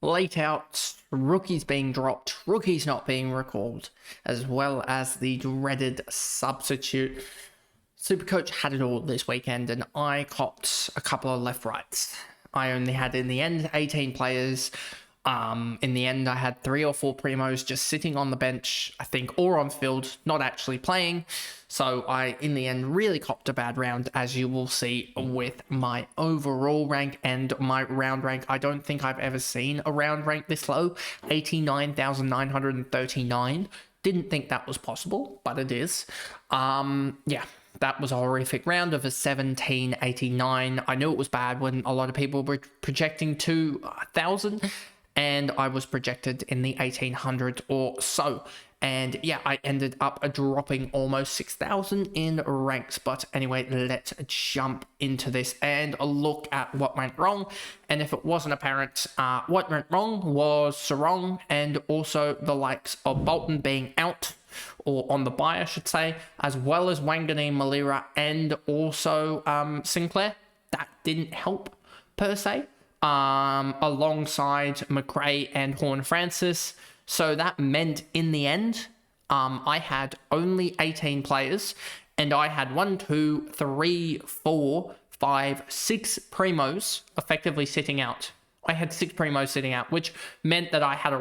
late outs, rookies being dropped, rookies not being recalled, as well as the dreaded substitute. SuperCoach had it all this weekend, and I copped a couple of left-rights. I only had, in the end, 18 players. In the end, I had 3 or 4 primos just sitting on the bench, I think, or on field, not actually playing. So I, in the end, really copped a bad round, as you will see with my overall rank and my round rank. I don't think I've ever seen a round rank this low, 89,939. Didn't think that was possible, but it is. Yeah. That was a horrific round of a 1789. I knew it was bad when a lot of people were projecting 2,000, and I was projected in the 1800 or so. And yeah, I ended up dropping almost 6,000 in ranks. But anyway, let's jump into this and look at what went wrong. And if it wasn't apparent, what went wrong was Sarong and also the likes of Bolton being out, or on the buy, I should say, as well as Wanganeen, Malira, and also Sinclair. That didn't help, per se, alongside McRae and Horne-Francis. So that meant, in the end, I had only 18 players, and I had 1, 2, 3, 4, 5, 6 primos effectively sitting out. I had 6 primos sitting out, which meant that I had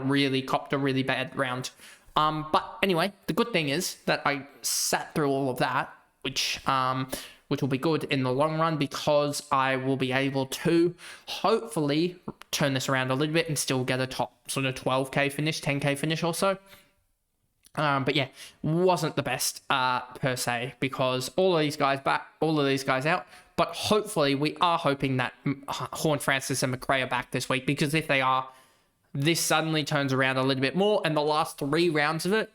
copped a really bad round. But anyway, the good thing is that I sat through all of that, which will be good in the long run, because I will be able to hopefully turn this around a little bit and still get a top sort of 12k finish, 10k finish or so. But yeah, wasn't the best per se, because all of these guys back, all of these guys out. But hopefully, we are hoping that Horne-Francis and McRae are back this week, because if they are, this suddenly turns around a little bit more. And the last 3 rounds of it,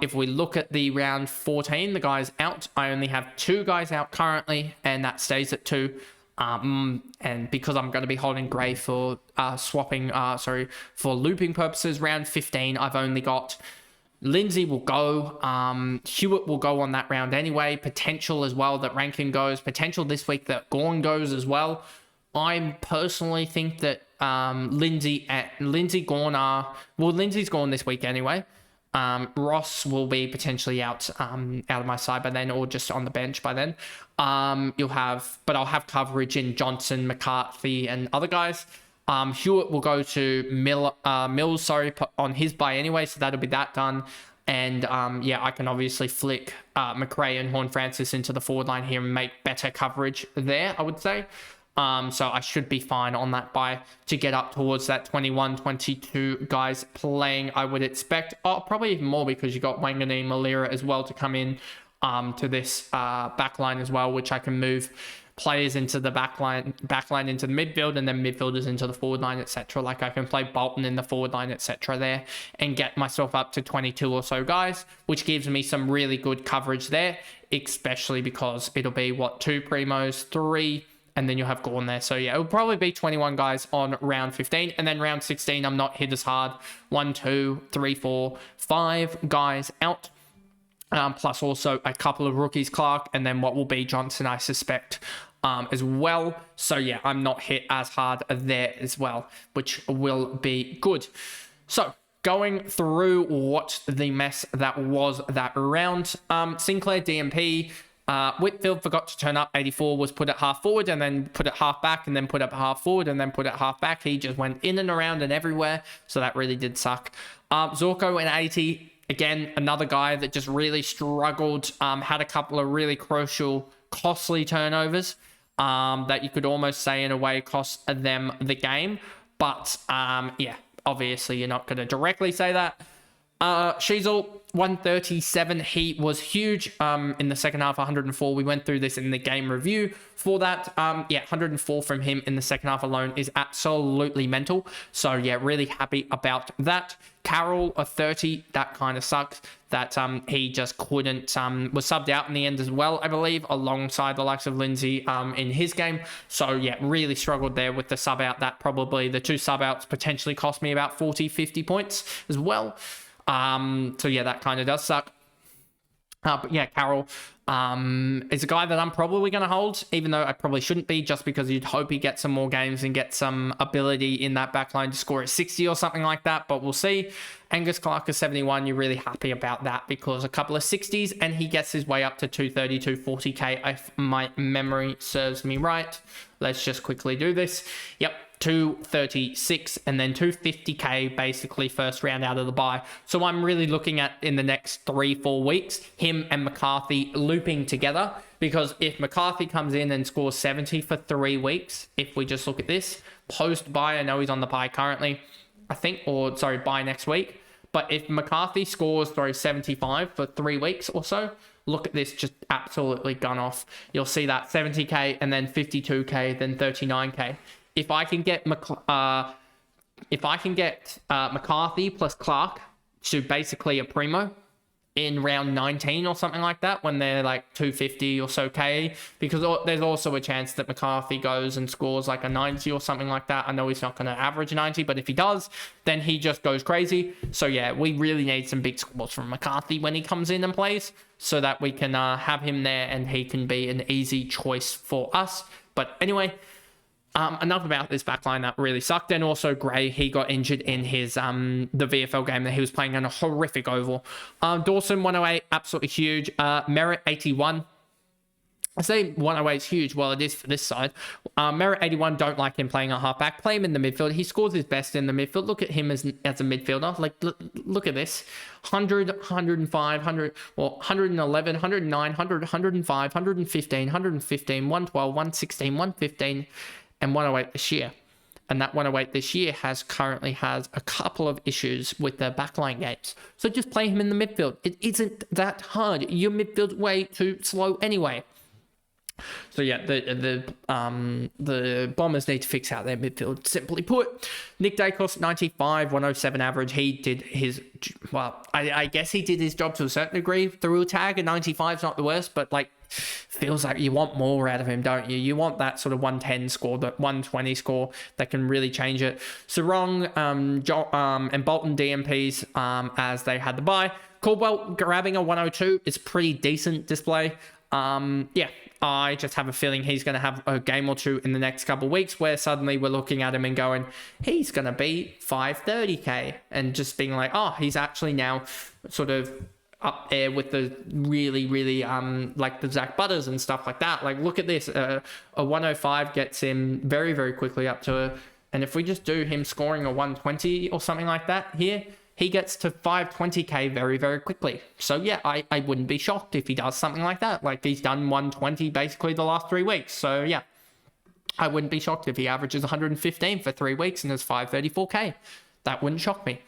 if we look at the round 14, the guys out, I only have 2 guys out currently, and that stays at 2. And because I'm going to be holding Gray for for looping purposes, round 15, I've only got Lindsay will go, Hewitt will go on that round anyway, potential as well that Rankin goes, potential this week that Gawn goes as well. I personally think that Lindsay, Gawn are... Well, Lindsay's gone this week anyway. Ross will be potentially out of my side by then, or just on the bench by then. But I'll have coverage in Johnson, McCarthy, and other guys. Hewitt will go to Mills, on his bye anyway, so that'll be that done. And yeah, I can obviously flick McRae and Horne-Francis into the forward line here and make better coverage there, I would say. So I should be fine on that bye to get up towards that 21, 22 guys playing, I would expect. Oh, probably even more, because you got Wanganeen, Malira as well to come in to this backline as well, which I can move players into the backline into the midfield, and then midfielders into the forward line, etc. Like I can play Bolton in the forward line, etc. there, and get myself up to 22 or so guys, which gives me some really good coverage there, especially because it'll be, 2 primos, 3... and then you'll have Gawn there. So yeah, it'll probably be 21 guys on round 15. And then round 16, I'm not hit as hard. 1, 2, 3, 4, 5 guys out. Plus also a couple of rookies, Clark, and then what will be Johnson, I suspect, as well. So yeah, I'm not hit as hard there as well, which will be good. So going through what the mess that was that round. Sinclair DMP. Whitfield forgot to turn up. 84 was put at half forward, and then put it half back, and then put it half forward, and then put it half back. He just went in and around and everywhere, so that really did suck. Zorko in 80, again, another guy that just really struggled. Had a couple of really crucial, costly turnovers that you could almost say in a way cost them the game. But yeah, obviously you're not going to directly say that. Sheasel 137, he was huge in the second half. 104, we went through this in the game review for that. Yeah, 104 from him in the second half alone is absolutely mental. So yeah, really happy about that. Carroll a 30, that kind of sucks that he just couldn't, was subbed out in the end as well, I believe, alongside the likes of Lindsay in his game. So yeah, really struggled there with the sub out. That probably, the 2 sub outs potentially cost me about 40, 50 points as well. So yeah, that kind of does suck. But yeah, Carroll It's a guy that I'm probably going to hold, even though I probably shouldn't be, just because you'd hope he gets some more games and get some ability in that backline to score at 60 or something like that, but we'll see. Angus Clark is 71. You're really happy about that because a couple of 60s and he gets his way up to 230, 240k if my memory serves me right. Let's just quickly do this. Yep. 236 and then 250k basically first round out of the bye. So I'm really looking at in the next 3-4 weeks him and McCarthy looping together, because if McCarthy comes in and scores 70 for 3 weeks, if we just look at this post bye, I know he's on the bye currently, I think, or sorry, bye next week, but if McCarthy scores 75 for 3 weeks or so, look at this, just absolutely gun off. You'll see that 70k and then 52k, then 39k. If I can get McCarthy plus Clark to basically a primo in round 19 or something like that, when they're like 250 or so k, because there's also a chance that McCarthy goes and scores like a 90 or something like that. I know he's not going to average 90, but if he does, then he just goes crazy. So yeah, we really need some big scores from McCarthy when he comes in and plays, so that we can have him there and he can be an easy choice for us. But anyway, enough about this backline that really sucked. And also Gray, he got injured in his the VFL game that he was playing on a horrific oval. Dawson 108, absolutely huge. Merritt 81. I say 108 is huge. Well, it is for this side. Merritt 81, don't like him playing a halfback. Play him in the midfield. He scores his best in the midfield. Look at him as a midfielder. Like, look at this. 100, 105, 100, well, 111, 109, 100, 105, 115, 115, 112, 116, 115, and 108 this year. And that 108 this year currently has a couple of issues with their backline games. So just play him in the midfield. It isn't that hard. Your midfield's way too slow anyway. So yeah, the Bombers need to fix out their midfield, simply put. Nick Dacos, 95, 107 average. He did his, well, I guess he did his job to a certain degree through a tag. A 95 is not the worst, but like, feels like you want more out of him, don't you? You want that sort of 110 score, that 120 score that can really change it. Sarong and Bolton DMPs as they had the bye. Caldwell grabbing a 102 is pretty decent display. Yeah, I just have a feeling he's going to have a game or two in the next couple of weeks where suddenly we're looking at him and going, he's going to be 530k, and just being like, oh, he's actually now sort of up there with the really, really, like the Zach Butters and stuff like that. Like, look at this. A 105 gets him very, very quickly up to, and if we just do him scoring a 120 or something like that here, he gets to 520k very, very quickly. So yeah, I wouldn't be shocked if he does something like that. Like, he's done 120 basically the last 3 weeks. So yeah, I wouldn't be shocked if he averages 115 for 3 weeks and is 534k. That wouldn't shock me.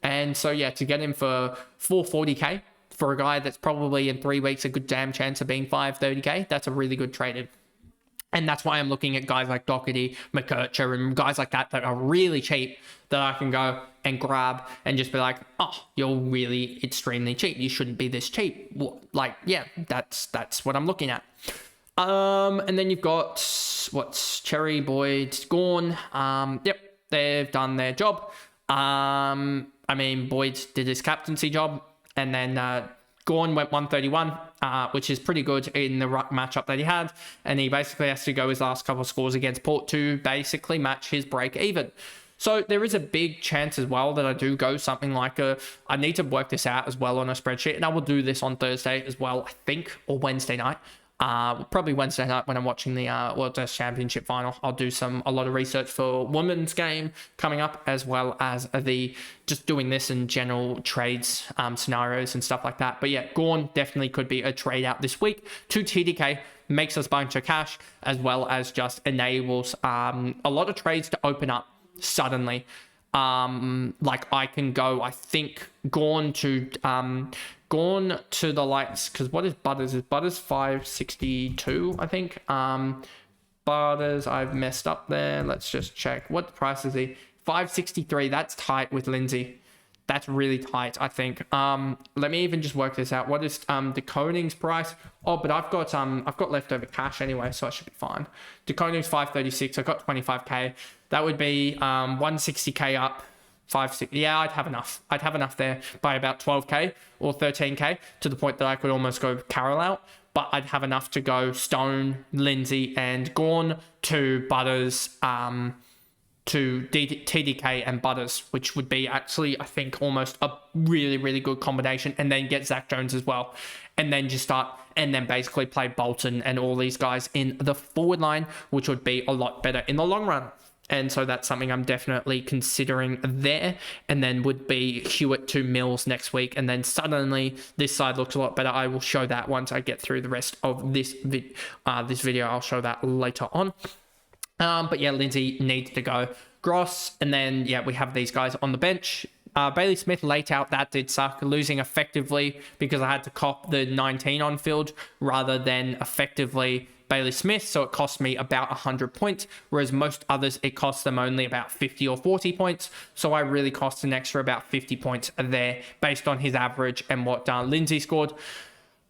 And so yeah, to get him for 440k for a guy that's probably in 3 weeks a good damn chance of being 530k, that's a really good trade-in. And that's why I'm looking at guys like Doherty, McKercher, and guys like that are really cheap, that I can go and grab and just be like, oh, you're really extremely cheap. You shouldn't be this cheap. Well, like, yeah, that's what I'm looking at. And then you've got, Cherry, Boyd, Gorn. Yep, they've done their job. I mean, Boyd did his captaincy job, and then Gorn went 131, which is pretty good in the matchup that he had. And he basically has to go his last couple of scores against Port to basically match his break even. So there is a big chance as well that I do go something like I need to work this out as well on a spreadsheet. And I will do this on Thursday as well, I think, or Wednesday night. Probably Wednesday night when I'm watching the World Test Championship final. I'll do a lot of research for women's game coming up, as well as just doing this in general trades scenarios and stuff like that. But yeah, Gorn definitely could be a trade out this week to TDK. Makes us a bunch of cash, as well as just enables a lot of trades to open up suddenly. Like, I can go, I think, Gorn to the likes, because what is Butters? Is Butters 562, I think? Butters, I've messed up there. Let's just check. What price is he? 563. That's tight with Lindsay. That's really tight, I think. Let me even just work this out. What is De Koning's price? Oh, but I've got leftover cash anyway, so I should be fine. De Koning's 536. I've got 25k. That would be 160k up. 560. Yeah, I'd have enough. I'd have enough there by about 12k or 13k, to the point that I could almost go Carroll out. but I'd have enough to go Stone, Lindsay, and Gawn to Butters, to TDK and Butters, which would be actually, I think, almost a really, really good combination, and then get Zach Jones as well, and then just start, and then basically play Bolton and all these guys in the forward line, which would be a lot better in the long run. And so that's something I'm definitely considering there. And then would be Hewitt to Mills next week. And then suddenly this side looks a lot better. I will show that once I get through the rest of this video. I'll show that later on. But yeah, Lindsay needs to go. Gross. And then, yeah, we have these guys on the bench. Bailey Smith late out, that did suck, losing effectively because I had to cop the 19 on field rather than effectively Bailey Smith, so it cost me about 100 points, whereas most others, it costs them only about 50 or 40 points, so I really cost an extra about 50 points there based on his average and what Lindsay scored.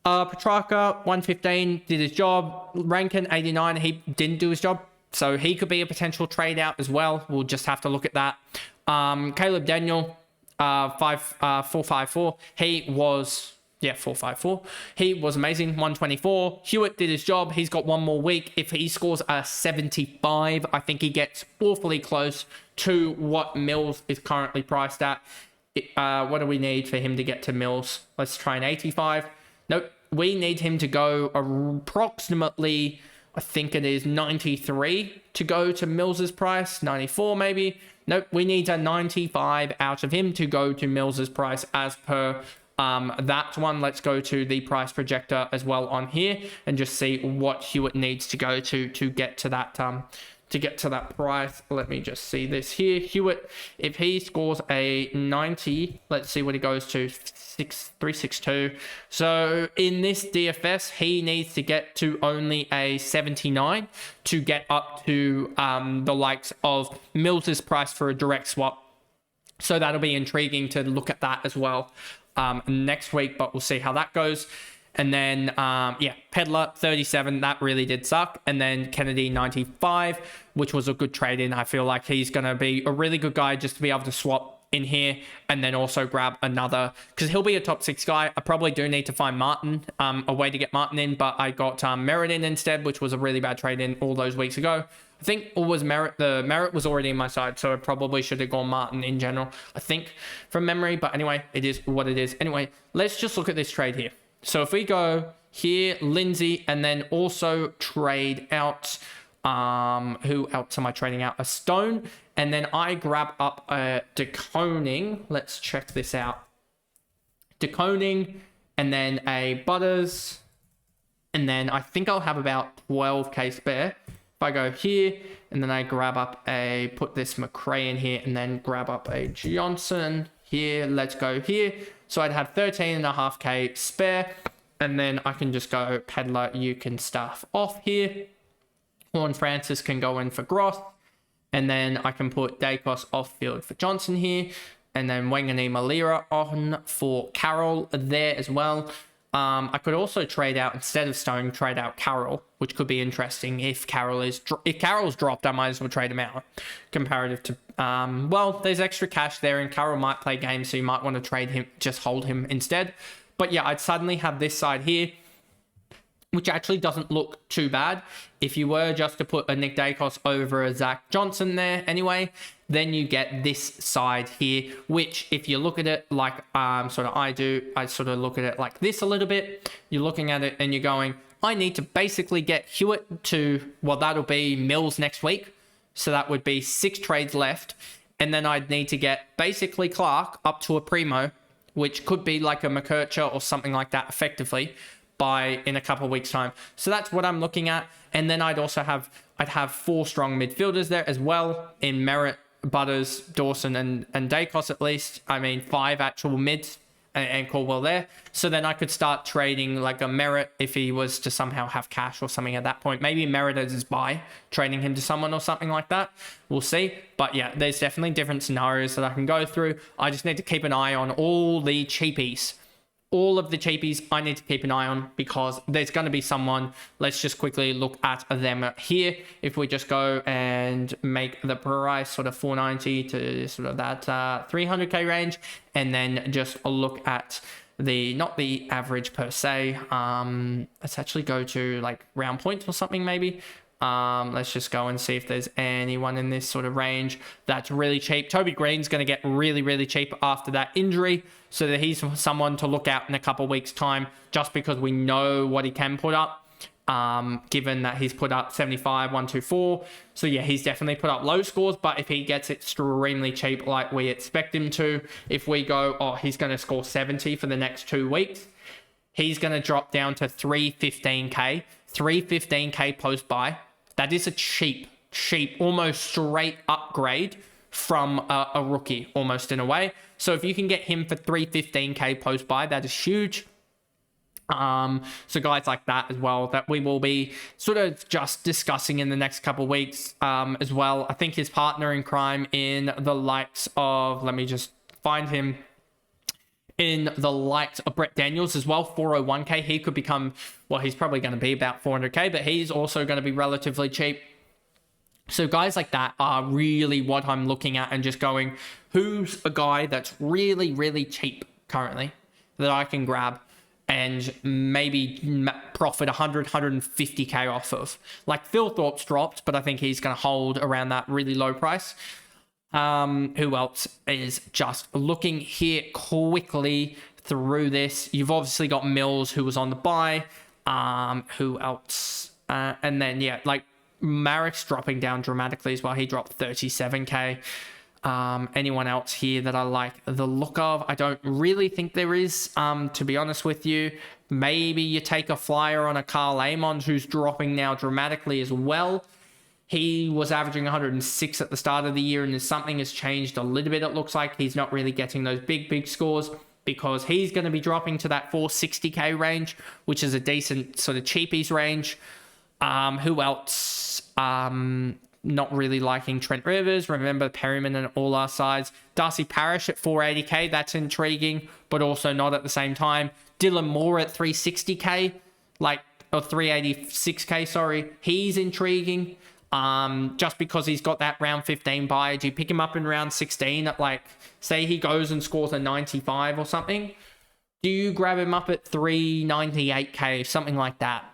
Petrarca, 115, did his job. Rankin, 89, he didn't do his job, so he could be a potential trade out as well. We'll just have to look at that. Caleb Daniel, 454, he was... Yeah, 454. He was amazing. 124. Hewitt did his job. He's got one more week. If he scores a 75, I think he gets awfully close to what Mills is currently priced at. What do we need for him to get to Mills? Let's try an 85. Nope. We need him to go approximately, I think it is 93 to go to Mills's price. 94 maybe. Nope. We need a 95 out of him to go to Mills's price as per... that one. Let's go to the price projector as well on here and just see what Hewitt needs to go to get to that price. Let me just see this here. Hewitt, if he scores a 90, let's see what he goes to, 362. So in this DFS, he needs to get to only a 79 to get up to the likes of Mills's price for a direct swap. So that'll be intriguing to look at that as well. Next week, but we'll see how that goes. And then, yeah, Pedler, 37, that really did suck. And then Kennedy, 95, which was a good trade in. I feel like he's going to be a really good guy just to be able to swap in here and then also grab another, because he'll be a top 6 guy. I probably do need to find Martin, a way to get Martin in, but I got Merritt in instead, which was a really bad trade in all those weeks ago. I think it was Merritt. The Merritt was already in my side, so I probably should have gone Martin in general, I think, from memory. But anyway, it is what it is. Anyway, let's just look at this trade here. So if we go here, Lindsay, and then also trade out, who else am I trading out? A Stone, and then I grab up a DeConing. Let's check this out. DeConing, and then a Butters, and then I think I'll have about 12k spare. If I go here, and then I grab up put this McRae in here, and then grab up a Johnson here. Let's go here. So I'd have 13.5k spare, and then I can just go Pedler. You can staff off here. Horne-Francis can go in for Gross, and then I can put Dacos off field for Johnson here, and then Wangani Malira on for Carroll there as well. I could also trade out, instead of Stone, trade out Carroll, which could be interesting. If Carroll's dropped, I might as well trade him out. Comparative to, well, there's extra cash there, and Carroll might play games, so you might want to trade him, just hold him instead. But yeah, I'd suddenly have this side here, which actually doesn't look too bad. If you were just to put a Nick Dacos over a Zach Johnson there anyway, then you get this side here, which if you look at it like sort of I do, I sort of look at it like this a little bit. You're looking at it and you're going, I need to basically get Hewitt to, well, that'll be Mills next week. So that would be 6 trades left. And then I'd need to get basically Clark up to a primo, which could be like a McKercher or something like that effectively in a couple of weeks time. So that's what I'm looking at. And then I'd have 4 strong midfielders there as well in Merritt, Butters, Dawson, and Dacos at least. I mean, 5 actual mids and Caldwell there. So then I could start trading like a Merritt if he was to somehow have cash or something at that point. Maybe Merritt as his buy, trading him to someone or something like that. We'll see. But yeah, there's definitely different scenarios that I can go through. I just need to keep an eye on all the cheapies. All of the cheapies I need to keep an eye on, because there's going to be someone. Let's just quickly look at them here. If we just go and make the price sort of 490 to sort of that 300k range, and then just look at not the average per se. Let's actually go to like round points or something maybe. Let's just go and see if there's anyone in this sort of range that's really cheap. Toby Green's going to get really, really cheap after that injury, so that he's someone to look out in a couple of weeks' time, just because we know what he can put up. Given that he's put up 75, 124. So yeah, he's definitely put up low scores, but if he gets extremely cheap like we expect him to, if we go, oh, he's going to score 70 for the next 2 weeks, he's going to drop down to 315k, 315k post buy. That is a cheap, almost straight upgrade from a rookie, almost in a way. So if you can get him for 315k post buy, that is huge. So guys like that as well, that we will be sort of just discussing in the next couple of weeks as well. I think his partner in crime in the likes of, let me just find him, in the likes of Brett Daniels as well, 401k. He could become, well, he's probably going to be about 400k, but he's also going to be relatively cheap. So guys like that are really what I'm looking at and just going, who's a guy that's really, really cheap currently that I can grab and maybe profit 100, 150k off of. Like Phil Thorpe's dropped, but I think he's going to hold around that really low price. Who else is just looking here quickly through this? You've obviously got Mills, who was on the buy. Who else? And then, yeah, like Marek's dropping down dramatically as well. He dropped 37k. Anyone else here that I like the look of? I don't really think there is, to be honest with you. Maybe you take a flyer on a Carl Amon, who's dropping now dramatically as well. He was averaging 106 at the start of the year, and something has changed a little bit. It looks like he's not really getting those big scores, because he's going to be dropping to that 460k range, which is a decent sort of cheapies range. Who else? Not really liking Trent Rivers. Remember Perryman and all our sides. Darcy Parish at 480k. That's intriguing, but also not at the same time. Dylan Moore at 360k, or 386k, sorry. He's intriguing. Just because he's got that round 15 buy. Do you pick him up in round 16 at say he goes and scores a 95 or something? Do you grab him up at 398k, something like that?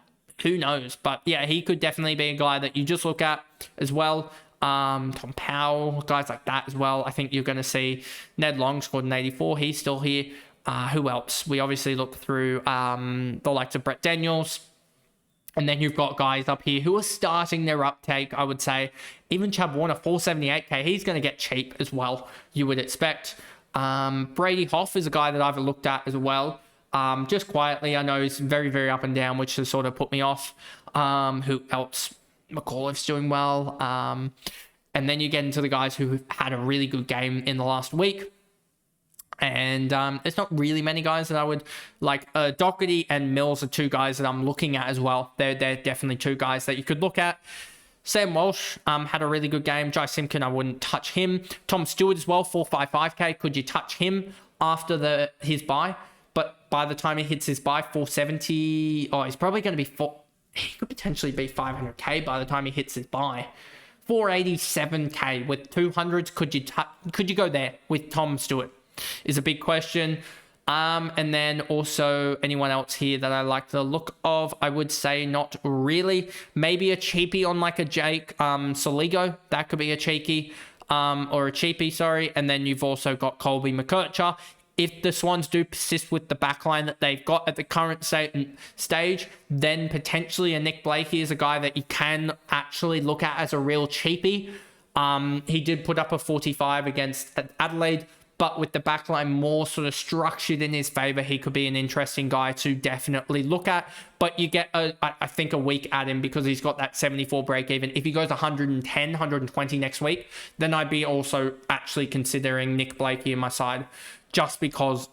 Who knows? But yeah, he could definitely be a guy that you just look at as well. Tom Powell, guys like that as well. I think you're going to see Ned Long scored an 84. He's still here. Who else? We obviously look through the likes of Brett Daniels. And then you've got guys up here who are starting their uptake, I would say. Even Chubb Warner, 478k. He's going to get cheap as well, you would expect. Brady Hoff is a guy that I've looked at as well. Just quietly, I know he's very, very up and down, which has sort of put me off. Who else? McAuliffe's doing well. And then you get into the guys who had a really good game in the last week. And there's not really many guys that I would like. Doherty and Mills are two guys that I'm looking at as well. They're definitely two guys that you could look at. Sam Walsh had a really good game. Jai Simpkin, I wouldn't touch him. Tom Stewart as well, 455k. Could you touch him after his buy? But by the time he hits his buy, 470. Oh, he's probably going to be he could potentially be 500k by the time he hits his buy. 487k with 200s. Could you go there with Tom Stewart? Is a big question. And then also anyone else here that I like the look of, I would say not really. Maybe a cheapie on like a Jake Soligo. That could be a cheeky or a cheapie, sorry. And then you've also got Colby McKercher. If the Swans do persist with the backline that they've got at the current stage, then potentially a Nick Blakey is a guy that you can actually look at as a real cheapie. He did put up a 45 against Adelaide, but with the backline more sort of structured in his favor, he could be an interesting guy to definitely look at. But you get, I think, a week at him because he's got that 74 break even. If he goes 110, 120 next week, then I'd be also actually considering Nick Blakey in my side. Just because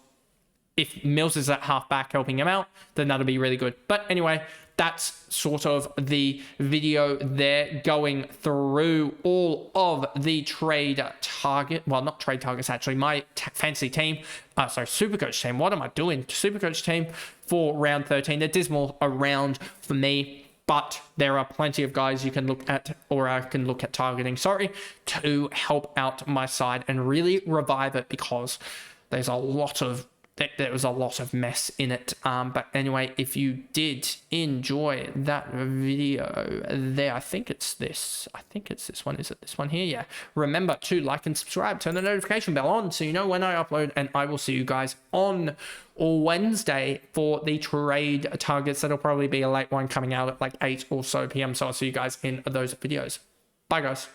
if Mills is at halfback helping him out, then that'll be really good. But anyway, that's sort of the video there, going through all of the trade target. Well, not trade targets, actually. My fantasy team. SuperCoach team. What am I doing? SuperCoach team for round 13. They're dismal around for me. But there are plenty of guys you can look at, or I can look at targeting, to help out my side and really revive it, because there's a lot of there was a lot of mess in it. But anyway, if you did enjoy that video there, I think it's this one. Is it this one here? Yeah. Remember to like and subscribe, turn the notification bell on so you know when I upload, and I will see you guys on Wednesday for the trade targets. That'll probably be a late one coming out at like 8 or so p.m. So I'll see you guys in those videos. Bye, guys.